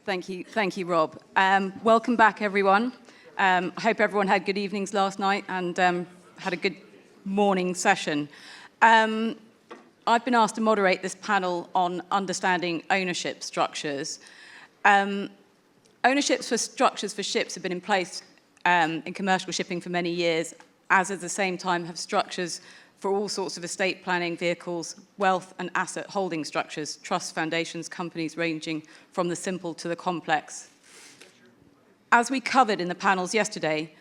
Thank you, Rob. Welcome back, everyone. I hope everyone had good evenings last night and had a good morning session. I've been asked to moderate this panel on understanding ownership structures. Ownerships for structures for ships have been in place in commercial shipping for many years, as at the same time have structures for all sorts of estate planning vehicles, wealth and asset holding structures, trusts, foundations, companies ranging from the simple to the complex. As we covered in the panels yesterday,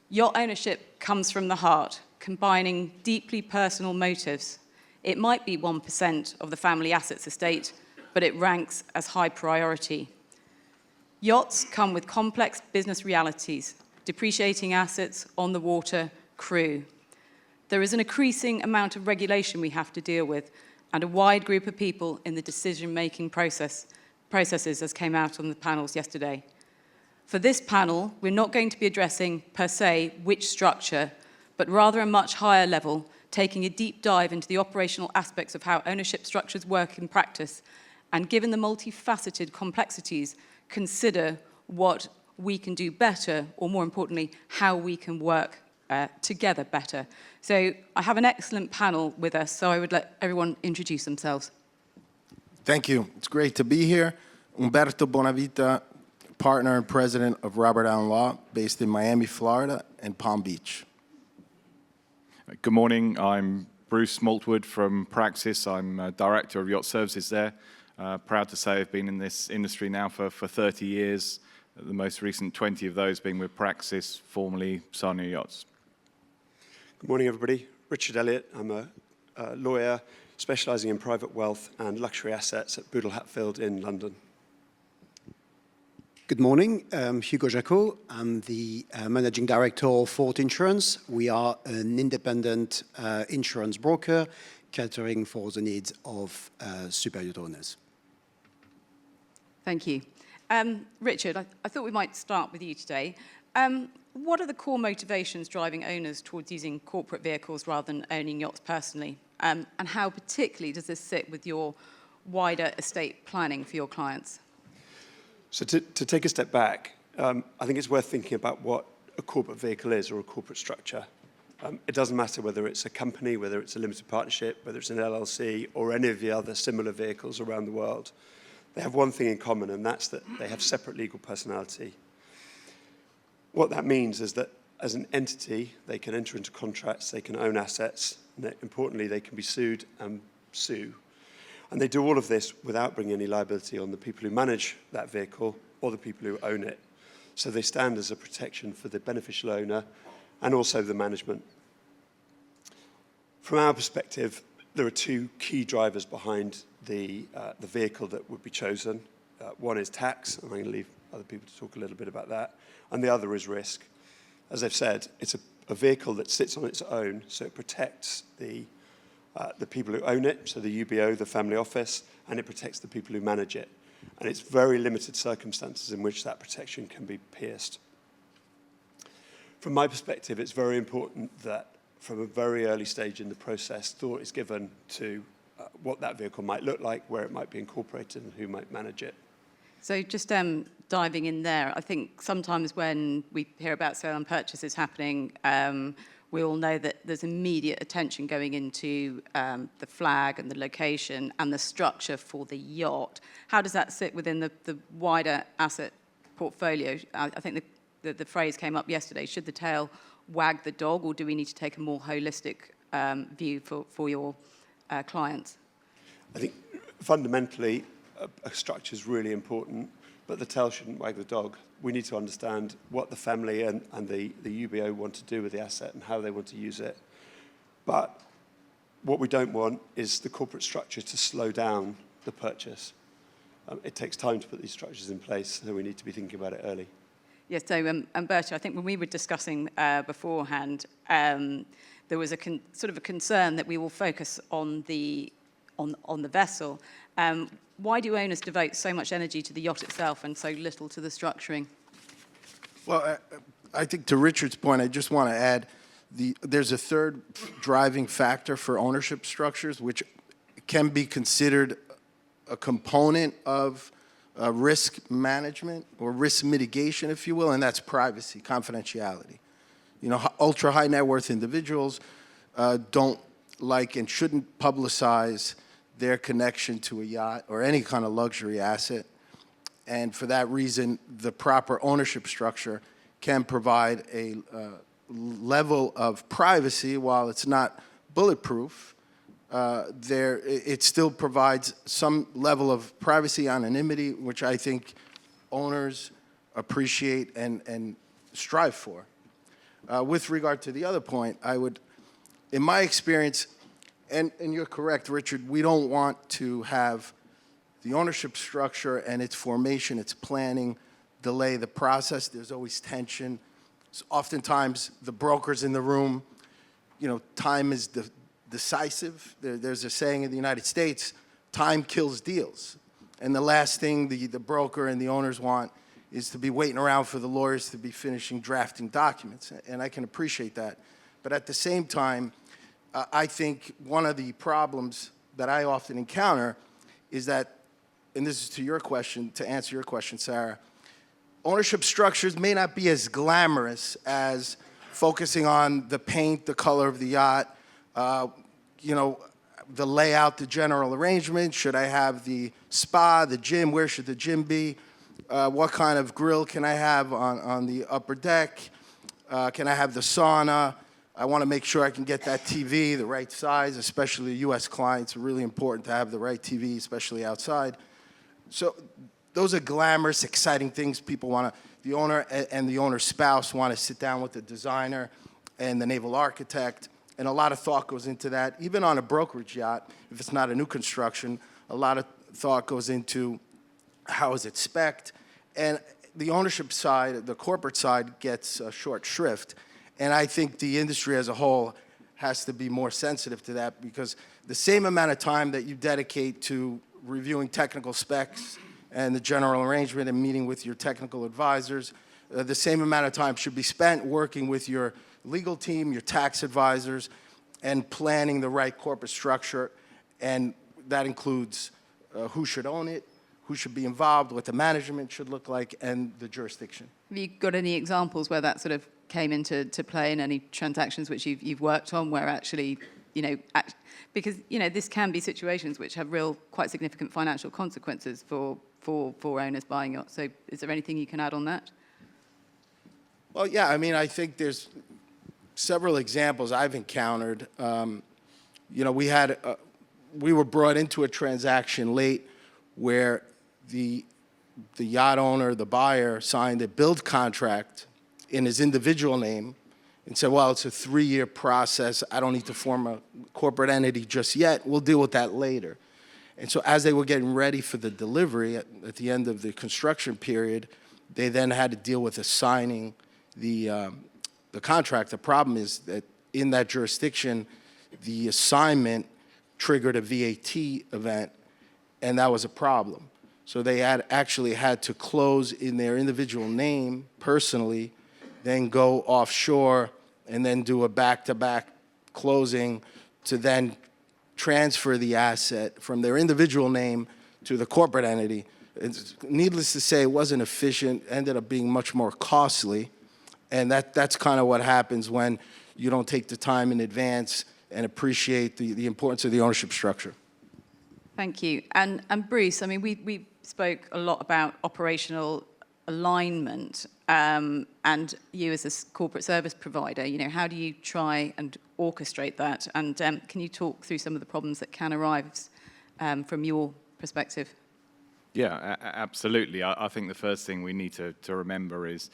yacht ownership comes from the heart, combining deeply personal motives. It might be 1% of the family assets estate, but it ranks as high priority. Yachts come with complex business realities, depreciating assets, on the water, crew. There is an increasing amount of regulation we have to deal with, and a wide group of people in the decision-making processes as came out on the panels yesterday. For this panel, we're not going to be addressing, per se, which structure, but rather a much higher level, taking a deep dive into the operational aspects of how ownership structures work in practice, and given the multifaceted complexities, consider what we can do better, or more importantly, how we can work together better. So I have an excellent panel with us, so I would let everyone introduce themselves. Thank you. It's great to be here. Umberto Bonavita, partner and president of Robert Allen Law, based in Miami, Florida, and Palm Beach. Good morning. I'm Bruce Maltwood from Praxis. I'm director of yacht services there. Proud to say I've been in this industry now for 30 years. The most recent 20 of those being with Praxis, formerly SYI Yachts. Good morning, everybody. Richard Elliott. I'm a lawyer specializing in private wealth and luxury assets at Boodle, Hatfield in London. Good morning. Hugo Jacquot. I'm the managing director of Fort Insurance. We are an independent insurance broker catering for the needs of super yacht owners. Thank you. Richard, I thought we might start with you today. What are the core motivations driving owners towards using corporate vehicles rather than owning yachts personally? And how particularly does this sit with your wider estate planning for your clients? So to take a step back, I think it's worth thinking about what a corporate vehicle is or a corporate structure. It doesn't matter whether it's a company, whether it's a limited partnership, whether it's an LLC, or any of the other similar vehicles around the world. They have one thing in common, and that's that they have separate legal personality. What that means is that as an entity, they can enter into contracts, they can own assets, and importantly, they can be sued and sue. And they do all of this without bringing any liability on the people who manage that vehicle or the people who own it. So they stand as a protection for the beneficial owner and also the management. From our perspective, there are two key drivers behind the vehicle that would be chosen. One is tax, and I'm going to leave other people to talk a little bit about that, and the other is risk. As I've said, it's a vehicle that sits on its own, so it protects the people who own it, so the UBO, the family office, and it protects the people who manage it. And it's very limited circumstances in which that protection can be pierced. From my perspective, it's very important that from a very early stage in the process, thought is given to what that vehicle might look like, where it might be incorporated, and who might manage it. So just diving in there, I think sometimes when we hear about sale and purchases happening, we all know that there's immediate attention going into the flag and the location and the structure for the yacht. How does that sit within the wider asset portfolio? I think the phrase came up yesterday, should the tail wag the dog, or do we need to take a more holistic view for your clients? I think fundamentally a structure is really important, but the tail shouldn't wag the dog. We need to understand what the family and the UBO want to do with the asset and how they want to use it. But what we don't want is the corporate structure to slow down the purchase. It takes time to put these structures in place, so we need to be thinking about it early. Yes, so Umberto, I think when we were discussing beforehand, there was sort of a concern that we will focus on the vessel. Why do owners devote so much energy to the yacht itself and so little to the structuring? Well, I think to Richard's point, I just want to add, there's a third driving factor for ownership structures, which can be considered a component of risk management or risk mitigation, if you will, and that's privacy, confidentiality. You know, ultra high net worth individuals don't like and shouldn't publicize their connection to a yacht or any kind of luxury asset. And for that reason, the proper ownership structure can provide a level of privacy. While it's not bulletproof, it still provides some level of privacy, anonymity, which I think owners appreciate and strive for. With regard to the other point, I would, in my experience, and you're correct, Richard, we don't want to have the ownership structure and its formation, its planning, delay the process. There's always tension. So oftentimes, the brokers in the room, you know, time is decisive. There's a saying in the United States, time kills deals. And the last thing the broker and the owners want is to be waiting around for the lawyers to be finishing drafting documents. And I can appreciate that. But at the same time, I think one of the problems that I often encounter is that, and this is to your question, to answer your question, Sarah, ownership structures may not be as glamorous as focusing on the paint, the color of the yacht, you know, the layout, the general arrangement. Should I have the spa, the gym? Where should the gym be? What kind of grill can I have on the upper deck? Can I have the sauna? I want to make sure I can get that TV the right size, especially U.S. clients. Really important to have the right TV, especially outside. So those are glamorous, exciting things people want to, the owner and the owner's spouse want to sit down with the designer and the naval architect, and a lot of thought goes into that. Even on a brokerage yacht, if it's not a new construction, a lot of thought goes into how is it spec'd, and the ownership side, the corporate side, gets short shrift. And I think the industry as a whole has to be more sensitive to that, because the same amount of time that you dedicate to reviewing technical specs and the general arrangement and meeting with your technical advisors, the same amount of time should be spent working with your legal team, your tax advisors, and planning the right corporate structure. And that includes who should own it, who should be involved, what the management should look like, and the jurisdiction. Have you got any examples where that sort of came into play in any transactions which you've worked on, where actually, you know, because, you know, this can be situations which have real, quite significant financial consequences for owners buying yachts. So is there anything you can add on that? Well, yeah, I mean, I think there's several examples I've encountered. You know, we were brought into a transaction late where the yacht owner, the buyer, signed a build contract in his individual name and said, well, it's a 3-year process. I don't need to form a corporate entity just yet. We'll deal with that later. And so as they were getting ready for the delivery at the end of the construction period, they then had to deal with assigning the contract. The problem is that in that jurisdiction, the assignment triggered a VAT event, and that was a problem. So they actually had to close in their individual name personally, then go offshore, and then do a back-to-back closing to then transfer the asset from their individual name to the corporate entity. It's, needless to say, it wasn't efficient, ended up being much more costly, and that's kind of what happens when you don't take the time in advance and appreciate the importance of the ownership structure. Thank you. And Bruce, I mean, we spoke a lot about operational alignment, and you as a corporate service provider, you know, how do you try and orchestrate that? And can you talk through some of the problems that can arise from your perspective? Yeah, absolutely. I think the first thing we need to remember is,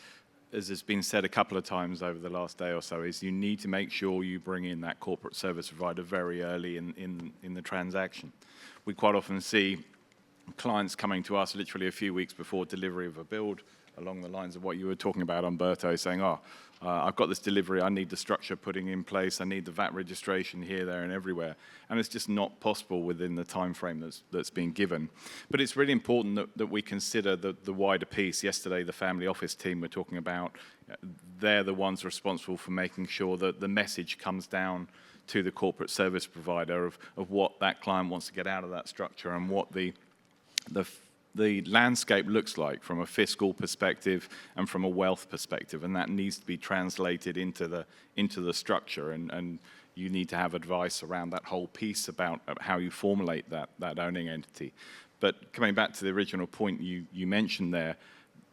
as has been said a couple of times over the last day or so, is you need to make sure you bring in that corporate service provider very early in the transaction. We quite often see clients coming to us literally a few weeks before delivery of a build, along the lines of what you were talking about, Umberto, saying, I've got this delivery, I need the structure putting in place, I need the VAT registration here, there, and everywhere. And it's just not possible within the time frame that's been given. But it's really important that we consider the wider piece. Yesterday, the family office team were talking about, they're the ones responsible for making sure that the message comes down to the corporate service provider of what that client wants to get out of that structure and what the the landscape looks like from a fiscal perspective and from a wealth perspective, and that needs to be translated into the structure, and you need to have advice around that whole piece about how you formulate that owning entity. But coming back to the original point you mentioned there,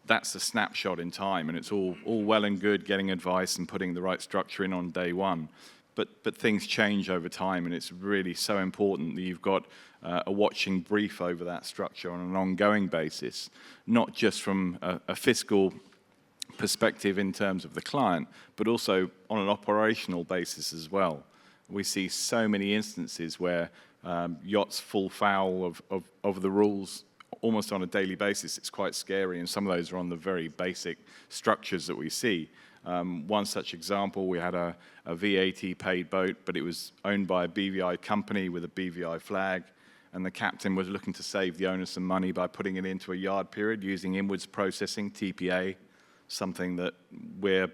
that's a snapshot in time, and it's all well and good getting advice and putting the right structure in on day one. But things change over time, and it's really so important that you've got a watching brief over that structure on an ongoing basis, not just from a fiscal perspective in terms of the client, but also on an operational basis as well. We see so many instances where yachts fall foul of the rules almost on a daily basis. It's quite scary, and some of those are on the very basic structures that we see. One such example, we had a VAT paid boat, but it was owned by a BVI company with a BVI flag, and the captain was looking to save the owner some money by putting it into a yard period using inwards processing, TPA, something that we're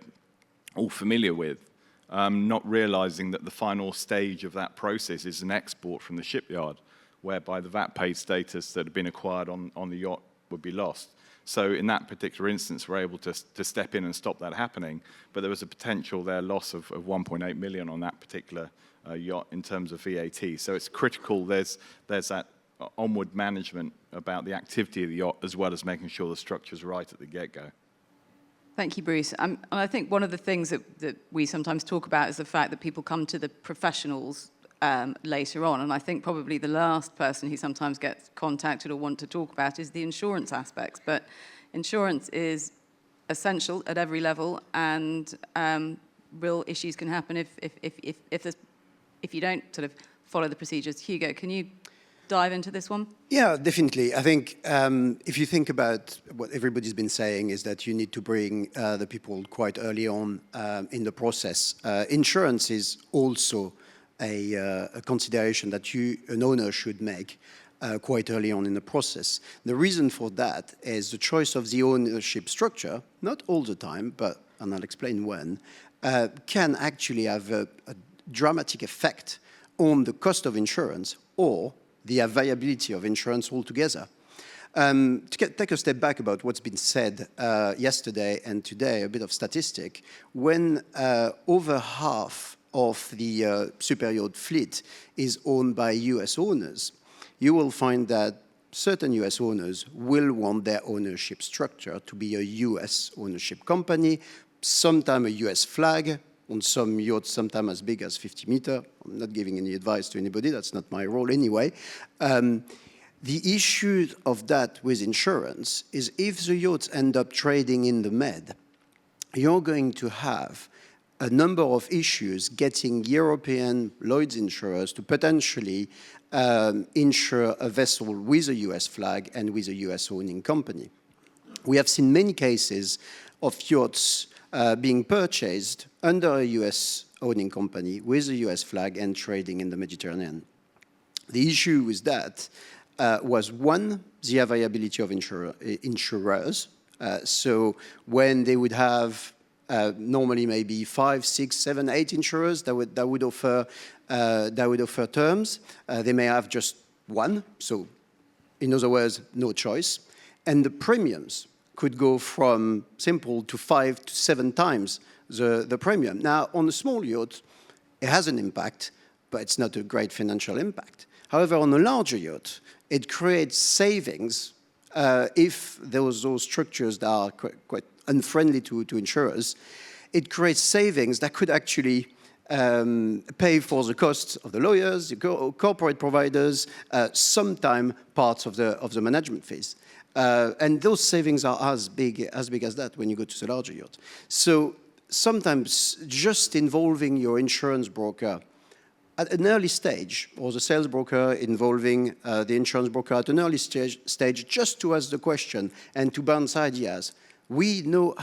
all familiar with, not realizing that the final stage of that process is an export from the shipyard, whereby the VAT paid status that had been acquired on the yacht would be lost. So in that particular instance, we're able to step in and stop that happening, but there was a potential there loss of 1.8 million on that particular yacht in terms of VAT. So it's critical there's that onward management about the activity of the yacht, as well as making sure the structure's right at the get-go. Thank you, Bruce. And I think one of the things that we sometimes talk about is the fact that people come to the professionals later on. And I think probably the last person who sometimes gets contacted or want to talk about is the insurance aspects. But insurance is essential at every level, and real issues can happen if you don't sort of follow the procedures. Hugo, can you dive into this one? Yeah, definitely. I think if you think about what everybody's been saying is that you need to bring the people quite early on in the process. Insurance is also a consideration that an owner should make quite early on in the process. The reason for that is the choice of the ownership structure, not all the time, and I'll explain when, can actually have a dramatic effect on the cost of insurance or the viability of insurance altogether. To take a step back about what's been said yesterday and today, a bit of statistic, when over half of the super yacht fleet is owned by US owners, you will find that certain US owners will want their ownership structure to be a US ownership company, sometimes a US flag, on some yachts, sometimes as big as 50 meters. I'm not giving any advice to anybody, that's not my role anyway. The issue of that with insurance is if the yachts end up trading in the Med, you're going to have a number of issues getting European Lloyd's insurers to potentially insure a vessel with a US flag and with a US owning company. We have seen many cases of yachts being purchased under a US owning company with a US flag and trading in the Mediterranean. The issue with that was, one, the availability of insurers. So when they would have normally maybe 5, 6, 7, 8 insurers that would offer terms, they may have just one. So in other words, no choice. And the premiums could go from simple to 5 to 7 times the premium. Now, on a small yacht, it has an impact, but it's not a great financial impact. However, on a larger yacht, it creates savings if those structures that are quite unfriendly to insurers. It creates savings that could actually pay for the costs of the lawyers, the corporate providers, sometimes parts of the management fees. And those savings are as big as that when you go to the larger yacht. So sometimes just involving your insurance broker at an early stage, or the sales broker involving the insurance broker at an early stage, just to ask the question and to bounce ideas, we know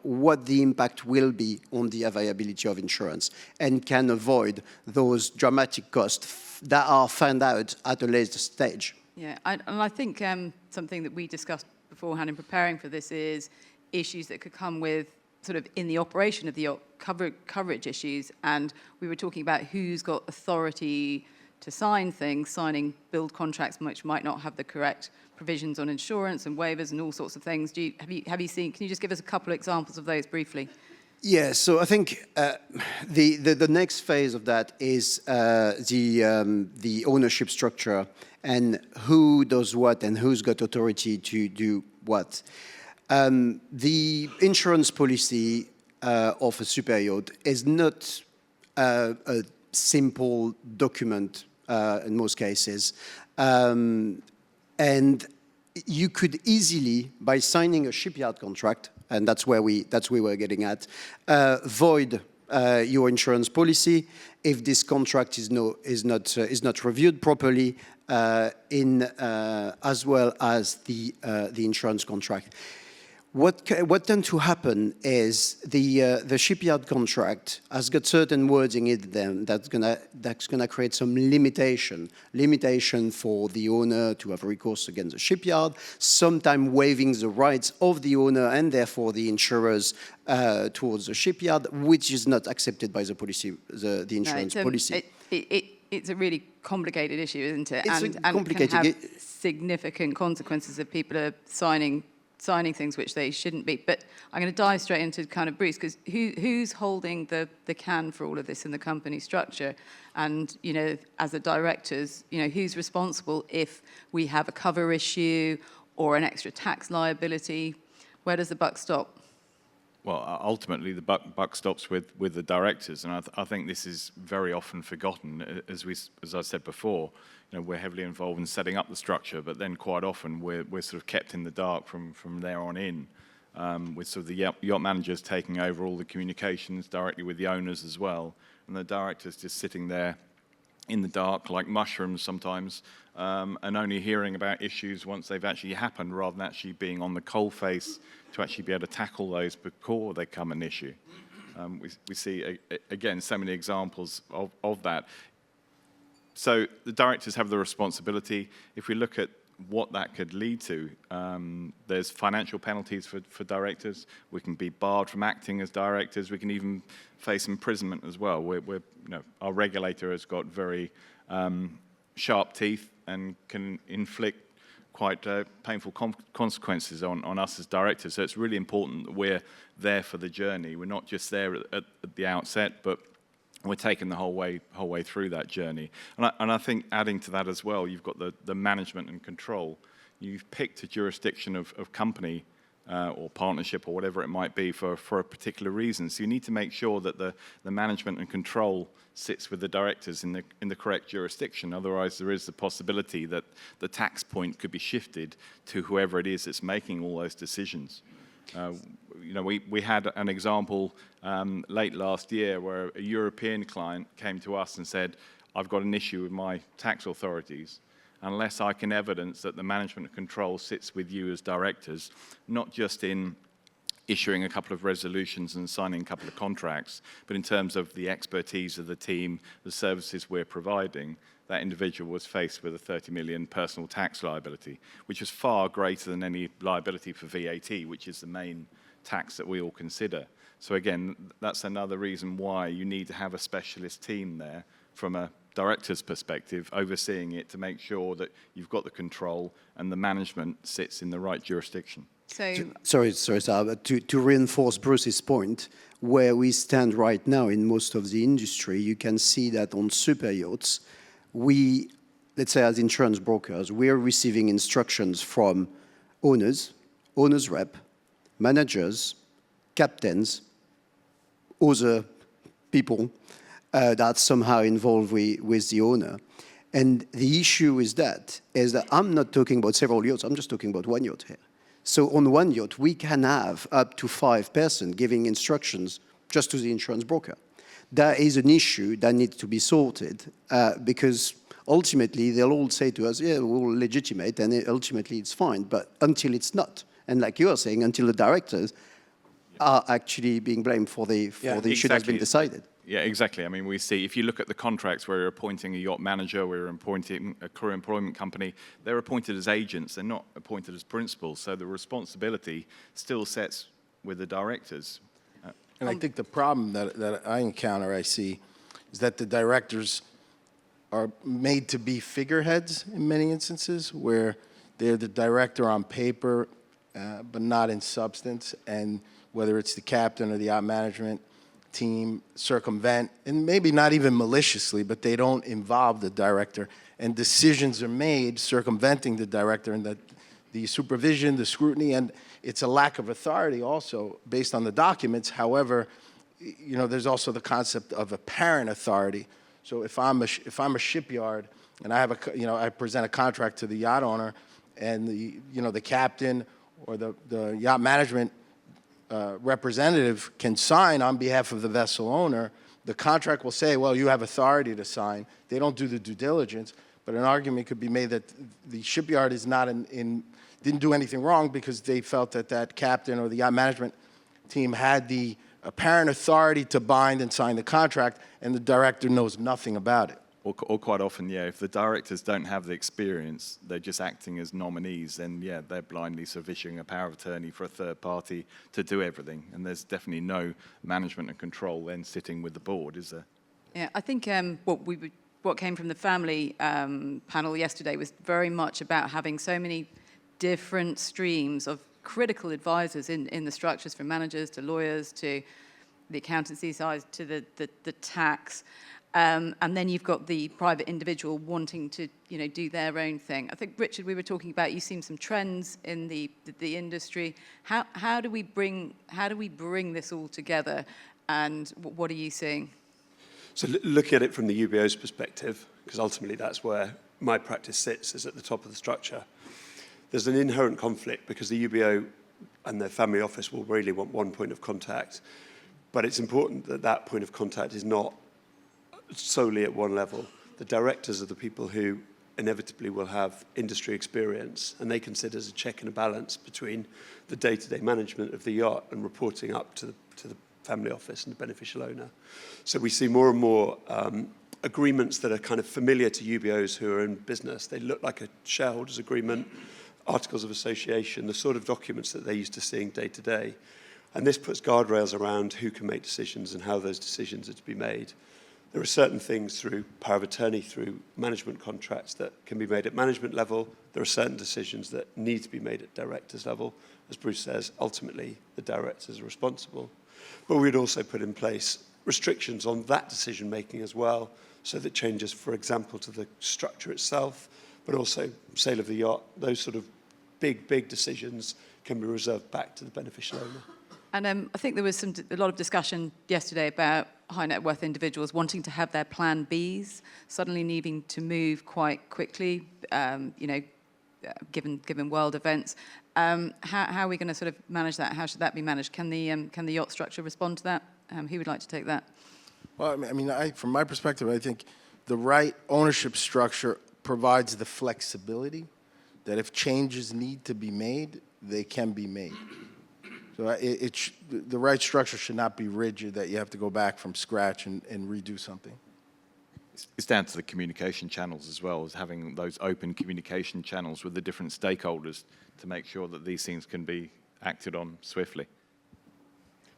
what the impact will be on the availability of insurance and can avoid those dramatic costs that are found out at a later stage. Yeah, and I think something that we discussed beforehand in preparing for this is issues that could come with sort of in the operation of the yacht, coverage issues, and we were talking about who's got authority to sign things, signing build contracts which might not have the correct provisions on insurance and waivers and all sorts of things. Have you seen, can you just give us a couple of examples of those briefly? Yeah, so I think the next phase of that is the ownership structure and who does what and who's got authority to do what. The insurance policy of a super yacht is not a simple document in most cases. And you could easily, by signing a shipyard contract, and that's where we were getting at, void your insurance policy if this contract is not reviewed properly, as well as the insurance contract. What tends to happen is the shipyard contract has got certain wording in them that's gonna create some limitation for the owner to have recourse against the shipyard, sometimes waiving the rights of the owner and therefore the insurers towards the shipyard, which is not accepted by the policy, the insurance policy. It's a really complicated issue, isn't it? It's and complicated. Can have significant consequences if people are signing things which they shouldn't be. But I'm going to dive straight into kind of Bruce, because who's holding the can for all of this in the company structure? And, you know, as the directors, you know, who's responsible if we have a cover issue or an extra tax liability? Where does the buck stop? Well, ultimately, the buck stops with the directors, and I think this is very often forgotten. As I said before, you know, we're heavily involved in setting up the structure, but then quite often we're sort of kept in the dark from there on in, with sort of the yacht managers taking over all the communications directly with the owners as well, and the directors just sitting there in the dark like mushrooms sometimes, and only hearing about issues once they've actually happened, rather than actually being on the coalface to actually be able to tackle those before they become an issue. We see, again, so many examples of that. So the directors have the responsibility. If we look at what that could lead to, there's financial penalties for directors. We can be barred from acting as directors. We can even face imprisonment as well. You know, our regulator has got very sharp teeth and can inflict quite painful consequences on us as directors. So it's really important that we're there for the journey. We're not just there at the outset, but we're taking the whole way through that journey. And I think adding to that as well, you've got the management and control. You've picked a jurisdiction of company or partnership or whatever it might be for a particular reason. So you need to make sure that the management and control sits with the directors in the correct jurisdiction. Otherwise, there is the possibility that the tax point could be shifted to whoever it is that's making all those decisions. You know, we had an example late last year where a European client came to us and said, I've got an issue with my tax authorities. Unless I can evidence that the management and control sits with you as directors, not just in issuing a couple of resolutions and signing a couple of contracts, but in terms of the expertise of the team, the services we're providing, that individual was faced with a 30 million personal tax liability, which was far greater than any liability for VAT, which is the main tax that we all consider. So again, that's another reason why you need to have a specialist team there from a director's perspective, overseeing it to make sure that you've got the control and the management sits in the right jurisdiction. Sorry, Sarah, but to reinforce Bruce's point, where we stand right now in most of the industry, you can see that on super yachts, let's say as insurance brokers, we are receiving instructions from owners rep, managers, captains, other people that somehow involved with the owner. And the issue is that I'm not talking about several yachts, I'm just talking about one yacht here. So on one yacht, we can have up to 5 persons giving instructions just to the insurance broker. That is an issue that needs to be sorted because ultimately they'll all say to us, yeah, we'll legitimate, and ultimately it's fine, but until it's not. And like you are saying, until the directors are actually being blamed for the issue that's been decided. Yeah, exactly. I mean, we see, if you look at the contracts where we're appointing a yacht manager, we're appointing a crew employment company, they're appointed as agents, they're not appointed as principals, so the responsibility still sits with the directors. And I think the problem that I encounter, I see, is that the directors are made to be figureheads in many instances, where they're the director on paper, but not in substance, and whether it's the captain or the yacht management team circumvent, and maybe not even maliciously, but they don't involve the director, and decisions are made circumventing the director, and the supervision, the scrutiny, and it's a lack of authority also based on the documents. However, you know, there's also the concept of apparent authority. So if I'm a shipyard and I have I present a contract to the yacht owner, and the captain or the yacht management representative can sign on behalf of the vessel owner, the contract will say, well, you have authority to sign. They don't do the due diligence, but an argument could be made that the shipyard is not didn't do anything wrong because they felt that that captain or the yacht management team had the apparent authority to bind and sign the contract, and the director knows nothing about it. Or quite often, yeah, if the directors don't have the experience, they're just acting as nominees, then, yeah, they're blindly sort of issuing a power of attorney for a third party to do everything. And there's definitely no management and control then sitting with the board, is there? Yeah, I think what came from the family panel yesterday was very much about having so many different streams of critical advisors in the structures, from managers to lawyers to the accountancy side to the tax. And then you've got the private individual wanting to, do their own thing. I think, Richard, we were talking about, you've seen some trends in the industry. How do we bring this all together, and what are you seeing? So looking at it from the UBO's perspective, because ultimately that's where my practice sits, is at the top of the structure. There's an inherent conflict because the UBO and their family office will really want one point of contact, but it's important that that point of contact is not solely at one level. The directors are the people who inevitably will have industry experience, and they can sit as a check and a balance between the day-to-day management of the yacht and reporting up to the family office and the beneficial owner. So we see more and more agreements that are kind of familiar to UBOs who are in business. They look like a shareholders agreement, articles of association, the sort of documents that they're used to seeing day to day. And this puts guardrails around who can make decisions and how those decisions are to be made. There are certain things through power of attorney, through management contracts that can be made at management level. There are certain decisions that need to be made at directors level. As Bruce says, ultimately the directors are responsible. But we'd also put in place restrictions on that decision making as well, so that changes, for example, to the structure itself, but also sale of the yacht, those sort of big decisions can be reserved back to the beneficial owner. And I think there was a lot of discussion yesterday about high net worth individuals wanting to have their plan Bs, suddenly needing to move quite quickly, given world events. How are we going to sort of manage that? How should that be managed? Can the yacht structure respond to that? Who would like to take that? Well, from my perspective, I think the right ownership structure provides the flexibility that if changes need to be made, they can be made. So the right structure should not be rigid, that you have to go back from scratch and redo something. It's down to the communication channels as well, as having those open communication channels with the different stakeholders to make sure that these things can be acted on swiftly.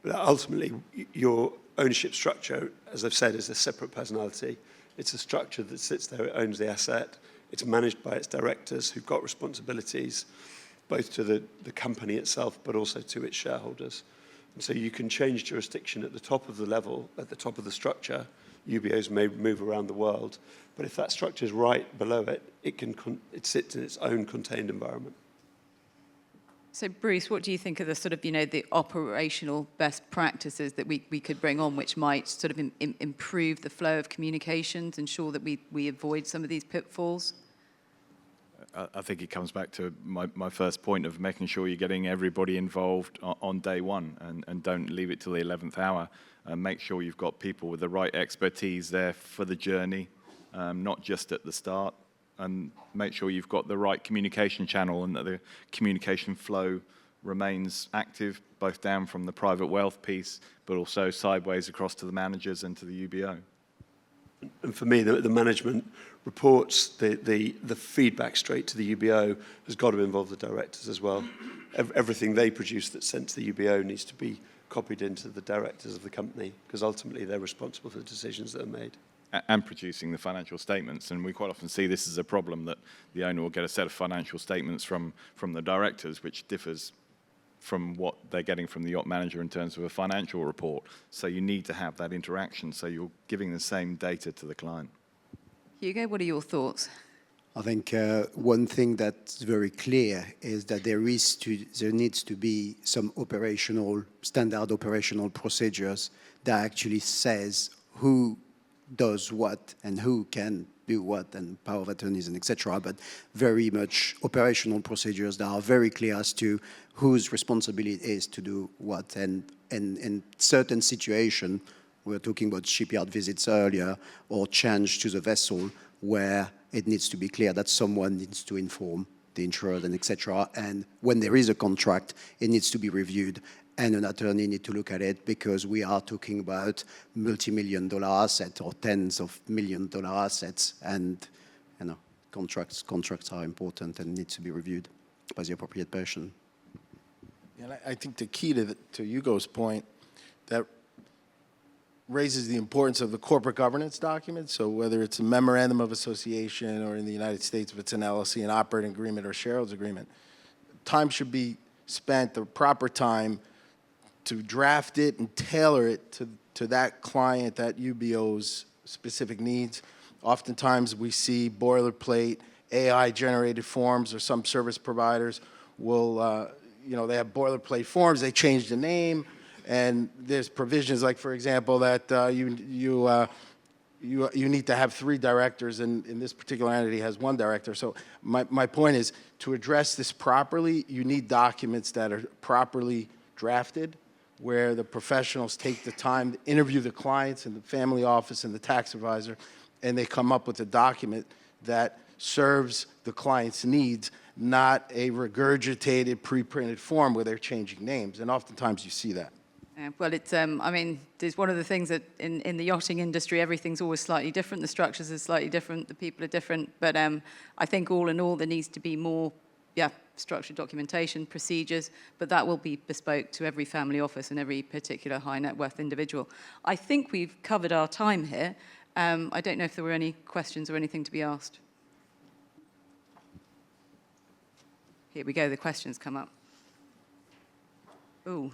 But ultimately, your ownership structure, as I've said, is a separate personality. It's a structure that sits there, it owns the asset. It's managed by its directors who've got responsibilities, both to the company itself, but also to its shareholders. And so you can change jurisdiction at the top of the level, at the top of the structure. UBOs may move around the world, but if that structure is right below it, it sits in its own contained environment. So, Bruce, what do you think of the sort of, the operational best practices that we could bring on, which might sort of improve the flow of communications, ensure that we avoid some of these pitfalls? I think it comes back to my first point of making sure you're getting everybody involved on day one, and don't leave it till the 11th hour. Make sure you've got people with the right expertise there for the journey, not just at the start. And make sure you've got the right communication channel and that the communication flow remains active, both down from the private wealth piece, but also sideways across to the managers and to the UBO. And for me, the management reports, the feedback straight to the UBO has got to involve the directors as well. Everything they produce that's sent to the UBO needs to be copied into the directors of the company, because ultimately they're responsible for the decisions that are made. and producing the financial statements. And we quite often see this as a problem, that the owner will get a set of financial statements from the directors, which differs from what they're getting from the yacht manager in terms of a financial report. So you need to have that interaction, so you're giving the same data to the client. Hugo, what are your thoughts? I think one thing that's very clear is that there needs to be some standard operational procedures that actually says who does what and who can do what, and power of attorneys and etc. But very much operational procedures that are very clear as to whose responsibility it is to do what. And in certain situations, we were talking about shipyard visits earlier, or change to the vessel, where it needs to be clear that someone needs to inform the insured and etc. And when there is a contract, it needs to be reviewed, and an attorney needs to look at it, because we are talking about multi-million-dollar assets or tens of million-dollar assets, and contracts are important and need to be reviewed by the appropriate person. And I think the key to Hugo's point, that raises the importance of the corporate governance document. So whether it's a memorandum of association, or in the United States, if it's an LLC, an operating agreement or shareholders agreement, time should be spent, the proper time, to draft it and tailor it to that client, that UBO's specific needs. Oftentimes we see boilerplate AI-generated forms, or some service providers will, they have boilerplate forms, they change the name, and there's provisions like, for example, that you need to have 3 directors, and in this particular entity has 1 director. So my point is, to address this properly, you need documents that are properly drafted, where the professionals take the time to interview the clients and the family office and the tax advisor, and they come up with a document that serves the client's needs, not a regurgitated, pre-printed form where they're changing names. And oftentimes you see that. Well, it's, there's one of the things that in the yachting industry, everything's always slightly different. The structures are slightly different. The people are different. But I think all in all, there needs to be more, structured documentation, procedures, but that will be bespoke to every family office and every particular high net worth individual. I think we've covered our time here. I don't know if there were any questions or anything to be asked. Here we go, the questions come up. Ooh.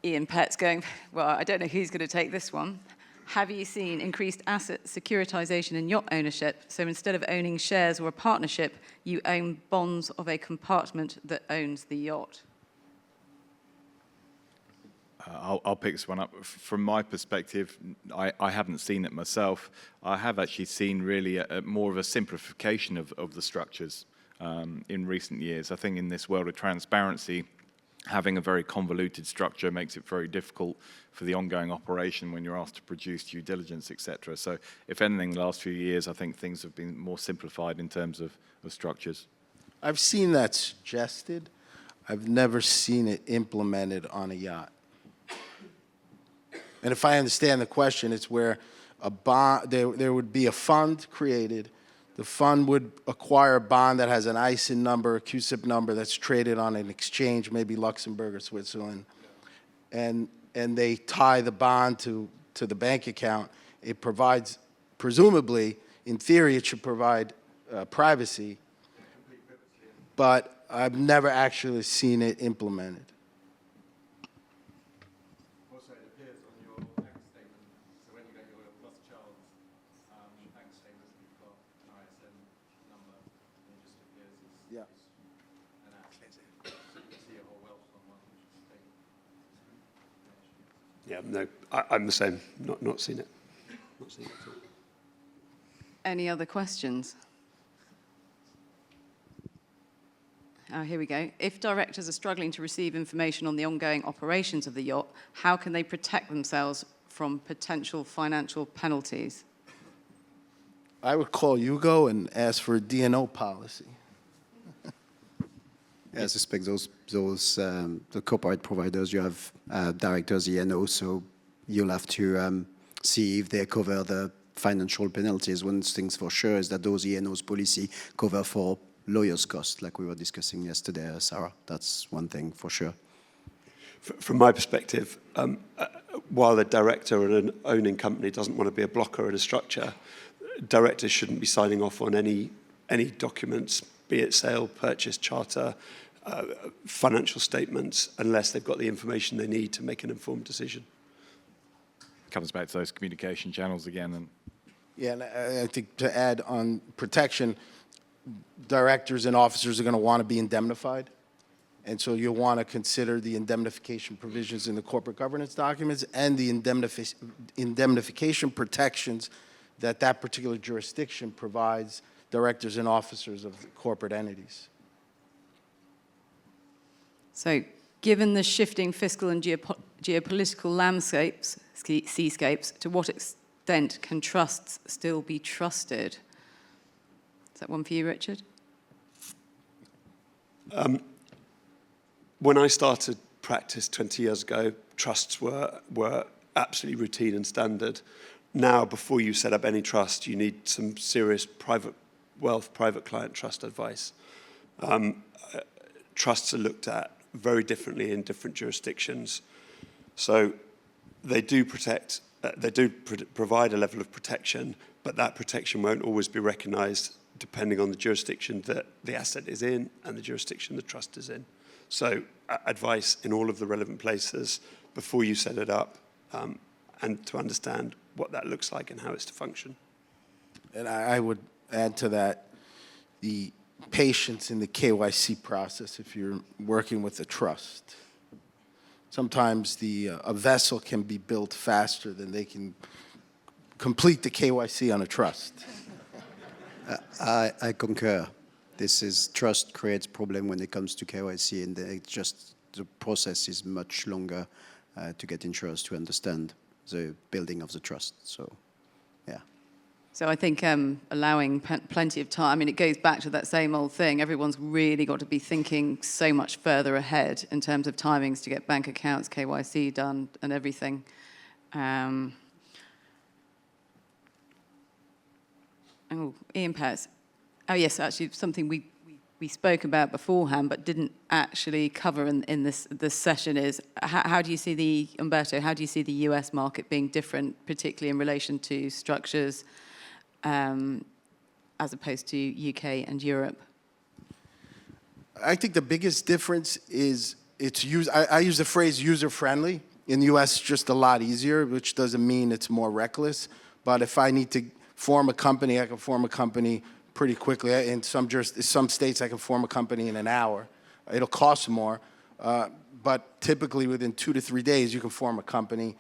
Ian Pett's going, well, I don't know who's going to take this one. Have you seen increased asset securitization in yacht ownership? So instead of owning shares or a partnership, you own bonds of a compartment that owns the yacht. I'll pick this one up. From my perspective, I haven't seen it myself. I have actually seen really more of a simplification of the structures in recent years. I think in this world of transparency, having a very convoluted structure makes it very difficult for the ongoing operation when you're asked to produce due diligence, etc. So if anything, the last few years, I think things have been more simplified in terms of structures. I've seen that suggested. I've never seen it implemented on a yacht. And if I understand the question, it's where a bond, there would be a fund created. The fund would acquire a bond that has an ISIN number, a CUSIP number, that's traded on an exchange, maybe Luxembourg or Switzerland. And they tie the bond to the bank account. It provides, presumably, in theory, it should provide privacy. But I've never actually seen it implemented. Also, it appears on your bank statement, so when you get your lost child's bank statement, you've got an ISN number, and it just appears as an asset. So you can see a whole wealth on one, which is taken. Yeah, no, I'm the same. Not seen it. Not seen it at all. Any other questions? Here we go. If directors are struggling to receive information on the ongoing operations of the yacht, how can they protect themselves from potential financial penalties? I would call Hugo and ask for a D&O policy. I suspect the corporate providers, you have directors, E&O, so you'll have to see if they cover the financial penalties. One thing for sure is that those E&O's policy cover for lawyers' costs, like we were discussing yesterday, Sarah. That's one thing for sure. From my perspective, while a director or an owning company doesn't want to be a blocker in a structure, directors shouldn't be signing off on any documents, be it sale, purchase, charter, financial statements, unless they've got the information they need to make an informed decision. Comes back to those communication channels again. And Yeah, and I think to add on protection, directors and officers are going to want to be indemnified. And so you'll want to consider the indemnification provisions in the corporate governance documents and the indemnification protections that that particular jurisdiction provides directors and officers of corporate entities. So given the shifting fiscal and geopolitical landscapes, seascapes, to what extent can trusts still be trusted? Is that one for you, Richard? When I started Praxis 20 years ago, trusts were absolutely routine and standard. Now, before you set up any trust, you need some serious private wealth, private client trust advice. Trusts are looked at very differently in different jurisdictions. So they do protect, provide a level of protection, but that protection won't always be recognized depending on the jurisdiction that the asset is in and the jurisdiction the trust is in. So advice in all of the relevant places before you set it up, and to understand what that looks like and how it's to function. And I would add to that the patience in the KYC process if you're working with a trust. Sometimes a vessel can be built faster than they can complete the KYC on a trust. I concur. Trust creates problem when it comes to KYC, and the process is much longer to get insurers to understand the building of the trust. So, yeah. So I think allowing plenty of time, I mean, it goes back to that same old thing. Everyone's really got to be thinking so much further ahead in terms of timings to get bank accounts, KYC done, and everything. Ian Petts. Oh, yes, actually, something we spoke about beforehand but didn't actually cover in this session is how do you see Umberto, how do you see the US market being different, particularly in relation to structures as opposed to UK and Europe? I think the biggest difference is I use the phrase user-friendly. In the US, it's just a lot easier, which doesn't mean it's more reckless. But if I need to form a company, I can form a company pretty quickly. In some states, I can form a company in an hour. It'll cost more, but typically within 2 to 3 days, you can form a company.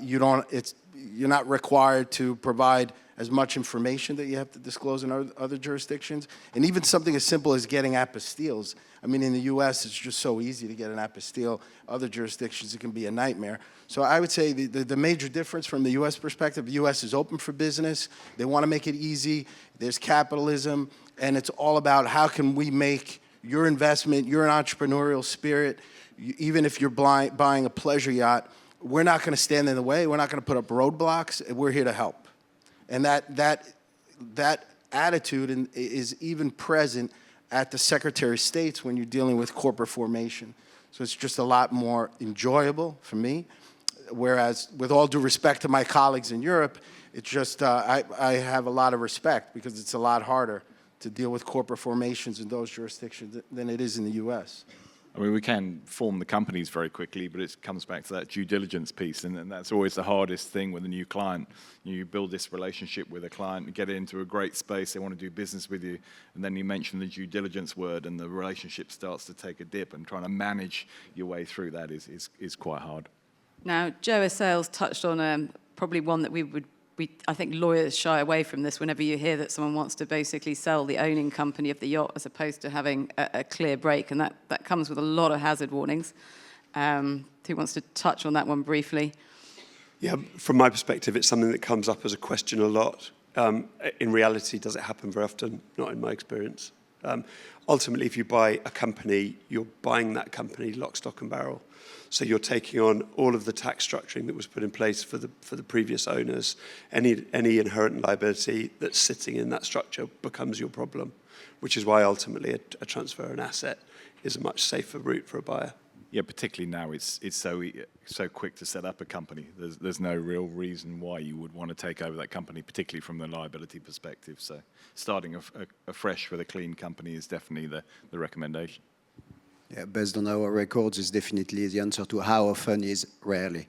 You're not required to provide as much information that you have to disclose in other jurisdictions. And even something as simple as getting apostilles. I mean, in the US, it's just so easy to get an apostille. Other jurisdictions, it can be a nightmare. So I would say the major difference from the US perspective, the US is open for business. They want to make it easy. There's capitalism. And it's all about how can we make your investment, your entrepreneurial spirit, even if you're buying a pleasure yacht, we're not going to stand in the way. We're not going to put up roadblocks. We're here to help. And that attitude is even present at the Secretary of State's when you're dealing with corporate formation. So it's just a lot more enjoyable for me. Whereas, with all due respect to my colleagues in Europe, it's just I have a lot of respect because it's a lot harder to deal with corporate formations in those jurisdictions than it is in the U.S. I mean, we can form the companies very quickly, but it comes back to that due diligence piece, and that's always the hardest thing with a new client. You build this relationship with a client, you get into a great space, they want to do business with you, and then you mention the due diligence word, and the relationship starts to take a dip, and trying to manage your way through that is quite hard. Now, Joe Sales touched on probably one that I think lawyers shy away from this whenever you hear that someone wants to basically sell the owning company of the yacht as opposed to having a clear break, and that comes with a lot of hazard warnings. Who wants to touch on that one briefly? Yeah, from my perspective, it's something that comes up as a question a lot. In reality, does it happen very often? Not in my experience. Ultimately, if you buy a company, you're buying that company lock, stock, and barrel. So you're taking on all of the tax structuring that was put in place for the previous owners. Any inherent liability that's sitting in that structure becomes your problem, which is why ultimately a transfer of an asset is a much safer route for a buyer. Yeah, particularly now, it's so quick to set up a company. There's no real reason why you would want to take over that company, particularly from the liability perspective. So starting afresh with a clean company is definitely the recommendation. Yeah, based on our records, is definitely the answer to how often is rarely.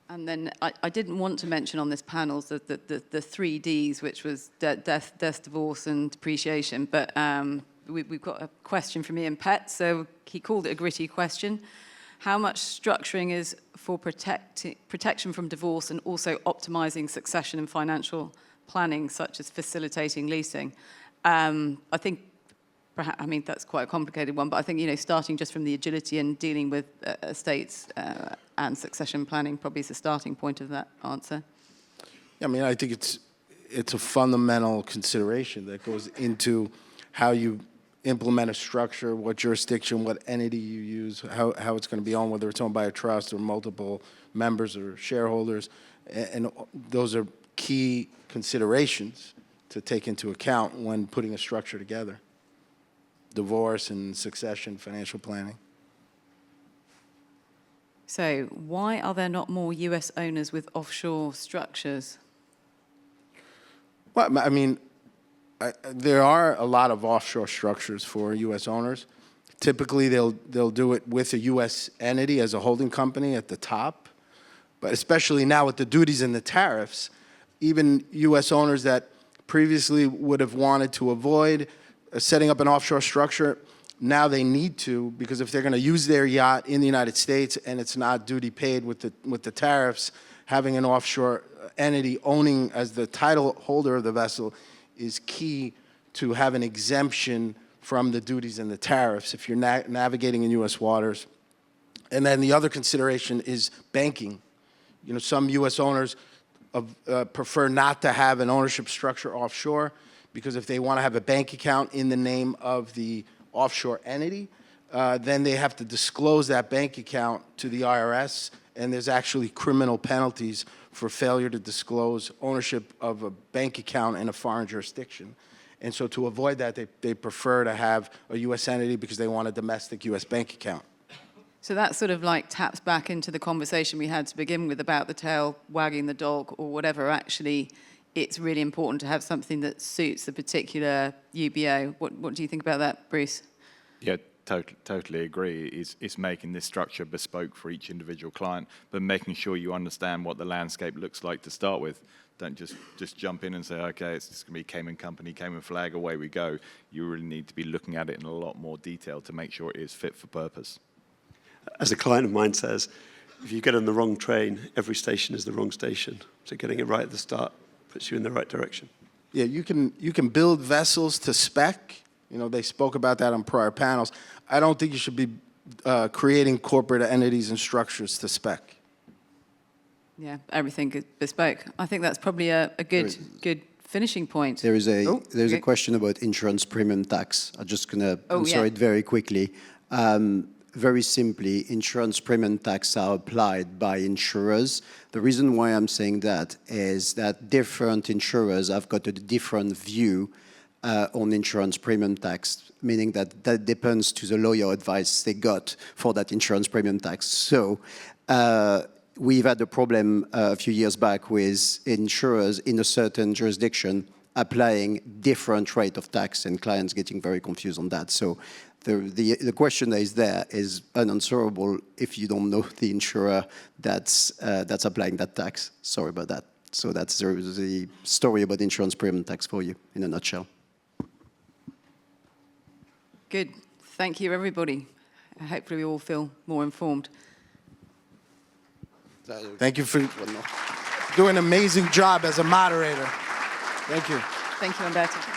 And then I didn't want to mention on this panel the 3 Ds, which was death, divorce, and depreciation, but we've got a question from Ian Pett, so he called it a gritty question. How much structuring is for protection from divorce and also optimizing succession and financial planning, such as facilitating leasing? I think, perhaps, I mean, that's quite a complicated one, but I think, you know, starting just from the agility and dealing with estates and succession planning probably is the starting point of that answer. I mean, I think it's a fundamental consideration that goes into how you implement a structure, what jurisdiction, what entity you use, how it's going to be owned, whether it's owned by a trust or multiple members or shareholders. And those are key considerations to take into account when putting a structure together. Divorce and succession, financial planning. So why are there not more US owners with offshore structures? Well, I mean, there are a lot of offshore structures for U.S. owners. Typically, they'll do it with a U.S. entity as a holding company at the top. But especially now with the duties and the tariffs, even U.S. owners that previously would have wanted to avoid setting up an offshore structure, now they need to, because if they're going to use their yacht in the United States and it's not duty paid with the tariffs, having an offshore entity owning as the title holder of the vessel is key to have an exemption from the duties and the tariffs if you're navigating in U.S. waters. And then the other consideration is banking. You know, some U.S. owners prefer not to have an ownership structure offshore because if they want to have a bank account in the name of the offshore entity, then they have to disclose that bank account to the IRS, and there's actually criminal penalties for failure to disclose ownership of a bank account in a foreign jurisdiction. And so to avoid that, they prefer to have a U.S. entity because they want a domestic U.S. bank account. So that sort of like taps back into the conversation we had to begin with about the tail wagging the dog or whatever. Actually, it's really important to have something that suits the particular UBO. What do you think about that, Bruce? Yeah, totally agree. It's making this structure bespoke for each individual client, but making sure you understand what the landscape looks like to start with. Don't just jump in and say, okay, it's just going to be Cayman company, Cayman flag, away we go. You really need to be looking at it in a lot more detail to make sure it is fit for purpose. As a client of mine says, if you get on the wrong train, every station is the wrong station. So getting it right at the start puts you in the right direction. Yeah, you can build vessels to spec. You know, they spoke about that on prior panels. I don't think you should be creating corporate entities and structures to spec. Yeah, everything is bespoke. I think that's probably a good finishing point. There's a question about insurance premium tax. I'm just going to answer it very quickly. Very simply, insurance premium tax are applied by insurers. The reason why I'm saying that is that different insurers have got a different view on insurance premium tax, meaning that depends to the lawyer advice they got for that insurance premium tax. So we've had a problem a few years back with insurers in a certain jurisdiction applying different rate of tax and clients getting very confused on that. So the question that is there is unanswerable if you don't know the insurer that's applying that tax. Sorry about that. So that's the story about insurance premium tax for you in a nutshell. Good. Thank you, everybody. Hopefully we all feel more informed. Thank you for doing an amazing job as a moderator. Thank you. Thank you, Umberto.